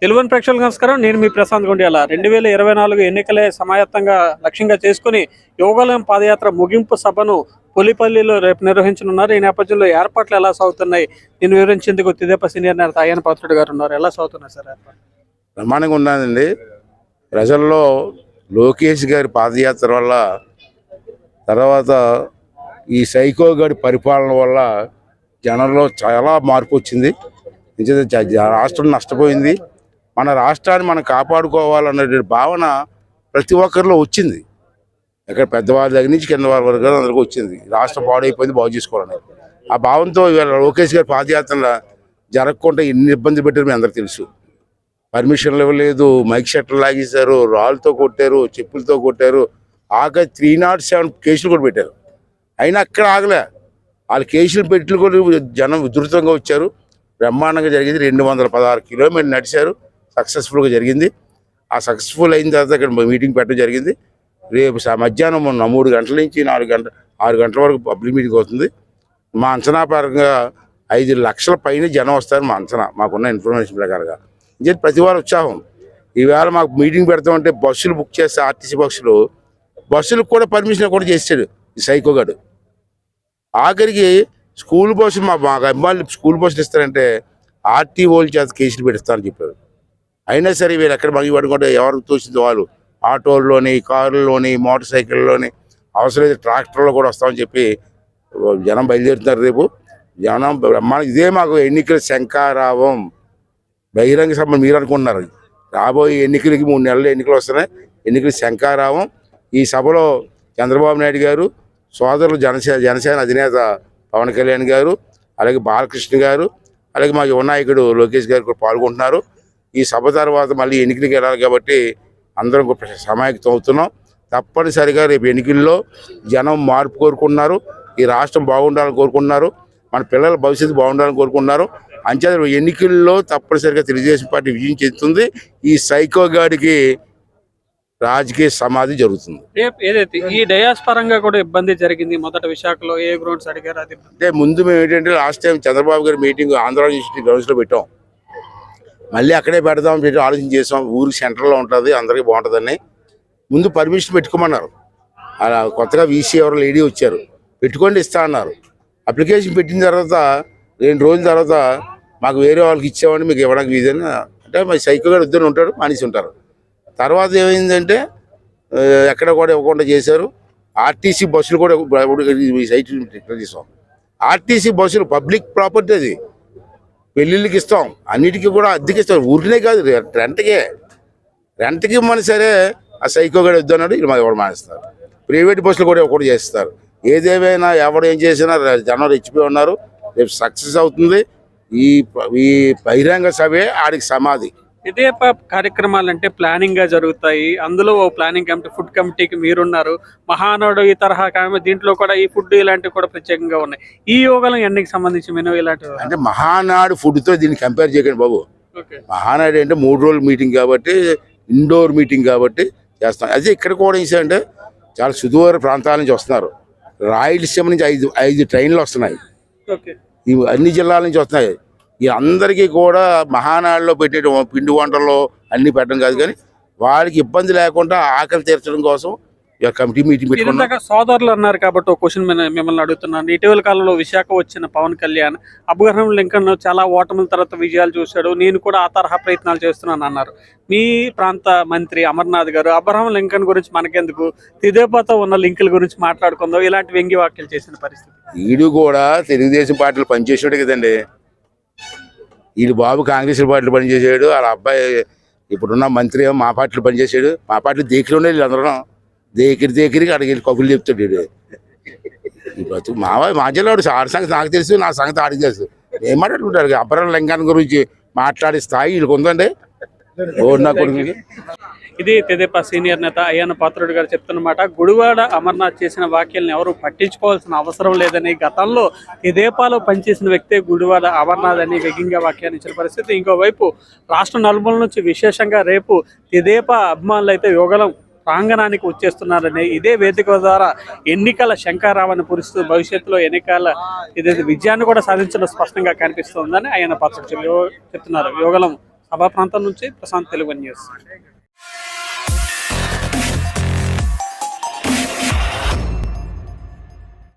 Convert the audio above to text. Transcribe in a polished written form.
తెలుగు ప్రేక్షకులకు నమస్కారం. నేను మీ ప్రశాంత్ గుండియాల. 2024 ఎన్నికలే సమాయత్తంగా లక్ష్యంగా చేసుకుని యోగాలయం పాదయాత్ర ముగింపు సభను పులిపల్లిలో రేపు నిర్వహించనున్నారు. ఈ నేపథ్యంలో ఏర్పాట్లు ఎలా సాగుతున్నాయి దీన్ని వివరించేందుకు తెదేపా సీనియర్ నేత అయ్యన్న పాత్రుడు గారు ఉన్నారు. ఎలా సాగుతున్నాయి సార్ ఏర్పాట్లు? బ్రహ్మాండంగా ఉన్నదండి. ప్రజల్లో లోకేష్ గారి పాదయాత్ర వల్ల, తర్వాత ఈ సైకో గారి పరిపాలన వల్ల జనంలో చాలా మార్పు వచ్చింది. రాష్ట్రం నష్టపోయింది. మన రాష్ట్రాన్ని మనం కాపాడుకోవాలనే భావన ప్రతి ఒక్కరిలో వచ్చింది. ఇక్కడ పెద్దవారి దగ్గర నుంచి కింద వారి వరకు అందరికీ వచ్చింది. రాష్ట్రం పాడైపోయింది, బాగు చేసుకోవాలని ఆ భావంతో ఇవాళ లోకేష్ గారి పాదయాత్ర జరగకుండా ఎన్ని ఇబ్బంది పెట్టారు మీ అందరికి తెలుసు. పర్మిషన్లు ఇవ్వలేదు, మైక్ షట్టలు లాగేశారు, రాళ్ళతో కొట్టారు, చెప్పులతో కొట్టారు. ఆఖరి 307 కేసులు కూడా పెట్టారు. అయినా అక్కడ ఆగలే. వాళ్ళు కేసులు పెట్టి కూడా జనం ఉధృతంగా వచ్చారు. బ్రహ్మాండంగా జరిగింది. 216 కిలోమీటర్లు నడిచారు. సక్సెస్ఫుల్గా జరిగింది. ఆ సక్సెస్ఫుల్ అయిన తర్వాత ఇక్కడ మీటింగ్ పెట్టడం జరిగింది. రేపు మధ్యాహ్నం 3 గంటల నుంచి 6 గంటల వరకు పబ్లిక్ మీటింగ్ అవుతుంది. మా అంచనా పరంగా 5 లక్షల పైన జనం వస్తారు మా అంచనా, మాకున్న ఇన్ఫర్మేషన్ ప్రకారంగా. ఇది ప్రతి వారు ఉత్సాహం. ఈవేళ మాకు మీటింగ్ పెడతామంటే బస్సులు బుక్ చేస్తే ఆర్టీసీ బస్సులకు కూడా పర్మిషన్ కూడా చేశాడు ఈ సైకోగాడు. ఆఖరికి స్కూల్ బస్సులు మా అమ్మాయిలు స్కూల్ బస్సులు ఇస్తారంటే ఆర్టీఓల చేత కేసులు పెడతారని చెప్పారు. అయినా సరే వీళ్ళు ఎక్కడ మగి పడుకుంటే ఎవరు తోచింది వాళ్ళు ఆటోల్లోని, కారుల్లోని, మోటార్ సైకిల్లోని, అవసరమైతే ట్రాక్టర్లో కూడా వస్తామని చెప్పి జనం బయలుదేరుతున్నారు. రేపు జనం బ్రహ్మాండం. ఇదే మాకు ఎన్నికల శంఖారావం. బహిరంగ సభ మీరు అనుకుంటున్నారు. రాబోయే ఎన్నికలకి 3 నెలలు ఎన్నికలు వస్తున్నాయి. ఎన్నికల శంఖారావం. ఈ సభలో చంద్రబాబు నాయుడు గారు, సోదరులు జనసేన అధినేత పవన్ కళ్యాణ్ గారు, అలాగే బాలకృష్ణ గారు, అలాగే మా యువ నాయకుడు లోకేష్ గారు కూడా పాల్గొంటున్నారు. ఈ సభ తర్వాత మళ్ళీ ఎన్నికలకి వెళ్ళాలి కాబట్టి అందరం సమాయత్తం అవుతున్నాం. తప్పనిసరిగా రేపు ఎన్నికల్లో జనం మార్పు కోరుకుంటున్నారు. ఈ రాష్ట్రం బాగుండాలని కోరుకుంటున్నారు. మన పిల్లల భవిష్యత్తు బాగుండాలని కోరుకుంటున్నారు. అంచేత ఎన్నికల్లో తప్పనిసరిగా తెలుగుదేశం పార్టీ విజయం చెందుతుంది. ఈ సైకో గాడికి రాజకీయ సమాధి జరుగుతుంది. ఏదైతే ఈ డయాస్ పరంగా కూడా ఇబ్బంది జరిగింది. మొదట విశాఖలో ఏ గ్రౌండ్స్ అడిగారు అది అంటే ముందు మేము ఏంటంటే లాస్ట్ టైం చంద్రబాబు గారి మీటింగ్ ఆంధ్ర యూనివర్సిటీ గ్రౌండ్స్లో పెట్టాం. మళ్ళీ అక్కడే పెడదాం పెట్టి ఆలోచన చేసాం. ఊరికి సెంటర్లో ఉంటుంది, అందరికీ బాగుంటుందని ముందు పర్మిషన్ పెట్టుకోమన్నారు. అలా కొత్తగా వీసీ ఎవరో లేడీ వచ్చారు, పెట్టుకోండి ఇస్తా అన్నారు. అప్లికేషన్ పెట్టిన తర్వాత 2 రోజుల తర్వాత మాకు వేరే వాళ్ళకి ఇచ్చామని మీకు ఇవ్వడానికి వీధని అంటే మా సైకో గారు ఇద్దరు ఉంటాడు, మనిషి ఉంటారు. తర్వాత ఏమైందంటే ఎక్కడ కూడా ఇవ్వకుండా చేశారు. ఆర్టీసీ బస్సులు కూడా సైట్ చేసాం. ఆర్టీసీ బస్సులు పబ్లిక్ ప్రాపర్టీ, అది పెళ్ళిళ్ళకి ఇస్తాం, అన్నిటికీ కూడా అద్దెకి ఇస్తాం. ఊరినే కాదు, రెంట్కి ఇవ్వమని సరే ఆ సైకో కూడా వద్దన్నాడు. ఇది మాకు ఎవరు మానేస్తారు. ప్రైవేట్ బస్సులు కూడా ఒకటి చేస్తారు. ఏదేమైనా ఎవరు ఏం చేసినా జనం రెచ్చిపోయి ఉన్నారు. రేపు సక్సెస్ అవుతుంది. ఈ బహిరంగ సభే ఆడికి సమాధి. ఇదే కార్యక్రమాలు అంటే ప్లానింగ్ గా జరుగుతాయి. అందులో ఓ ప్లానింగ్ కమిటీ, ఫుడ్ కమిటీకి మీరున్నారు. మహానాడు ఈ తరహా దీంట్లో కూడా ఈ ఫుడ్ ఇలాంటివి కూడా ప్రత్యేకంగా ఉన్నాయి. ఈ యోగాలం ఎన్నికి సంబంధించి మెనూ ఇలాంటివి అంటే మహానాడు ఫుడ్తో దీన్ని కంపేర్ చేయకండి బాబు. మహానాడు అంటే 3 రోజుల మీటింగ్ కాబట్టి, ఇండోర్ మీటింగ్ కాబట్టి చేస్తాం. అదే ఇక్కడ కూడా ఏంటంటే చాలా సుదూర ప్రాంతాల నుంచి వస్తున్నారు. రాయలసీమ నుంచి 5 ట్రైన్లు వస్తున్నాయి. ఇవి అన్ని జిల్లాల నుంచి వస్తున్నాయి. ఈ అందరికీ కూడా మహానాడులో పెట్టే పిండి వంటల్లో అన్ని పెట్టడం కాదు, కానీ వాళ్ళకి ఇబ్బంది లేకుండా ఆకలి తీర్చడం కోసం కమిటీ మీటింగ్ పెట్టుకున్నాం. సోదరులు అన్నారు కాబట్టి ఒక క్వశ్చన్ మిమ్మల్ని అడుగుతున్నాను. ఇటీవల కాలంలో విశాఖ వచ్చిన పవన్ కళ్యాణ్ అబ్రహం లింకన్ చాలా ఓటముల తర్వాత విజయాలు చూశాడు, నేను కూడా ఆ తరహా ప్రయత్నాలు చేస్తున్నాను అన్నారు. మీ ప్రాంత మంత్రి అమర్నాథ్ గారు అబ్రహం లింకన్ గురించి మనకెందుకు, తెదేపాతో ఉన్న లింకుల గురించి మాట్లాడుకుందాం, ఇలాంటి వ్యంగ్య వ్యాఖ్యలు చేసిన పరిస్థితి. వీడు కూడా తెలుగుదేశం పార్టీలు పనిచేసాడు కదండి. వీడు బాబు కాంగ్రెస్ పార్టీలు పనిచేసాడు. వాళ్ళ అబ్బాయి ఇప్పుడున్న మంత్రి మా పార్టీలు పనిచేసాడు. మా పార్టీలు దేకిలో ఉండే వీళ్ళందరం దేకిరికి అక్కడికి వెళ్ళి కబుర్లు చెప్తాడు. ఇప్పుడు మా జిల్లాడు ఆడి సంగతి నాకు తెలుసు, నా సంగతి ఆడికి తెలుసు. ఏం మాట్లాడుకుంటారు? అబ్రహం లింకన్ గురించి మాట్లాడే స్థాయి వీళ్ళకి ఉందండి. నా కొడుకుకి ఇది తెదేపా సీనియర్ నేత అయ్యన్న పాత్రుడు గారు చెప్తున్నమాట. గుడివాడ అమర్నాథ్ చేసిన వ్యాఖ్యలను ఎవరు పట్టించుకోవాల్సిన అవసరం లేదని, గతంలో తెదేపాలో పనిచేసిన వ్యక్తే గుడివాడ అమర్నాథ్ అని వ్యంగ్యంగా వ్యాఖ్యానించిన పరిస్థితి. ఇంకోవైపు రాష్ట్ర నలుమూల నుంచి విశేషంగా రేపు తెదేపా అభిమానులు అయితే యోగలం ప్రాంగణానికి వచ్చేస్తున్నారని, ఇదే వేదిక ద్వారా ఎన్నికల శంఖారావాన్ని పూరిస్తూ భవిష్యత్తులో ఎన్నికల విజయాన్ని కూడా సాధించడం స్పష్టంగా కనిపిస్తుందని ఆయన పాత్రుడు చెప్తున్నారు. యోగలం సభా ప్రాంతం నుంచి ప్రశాంత్, తెలుగు న్యూస్.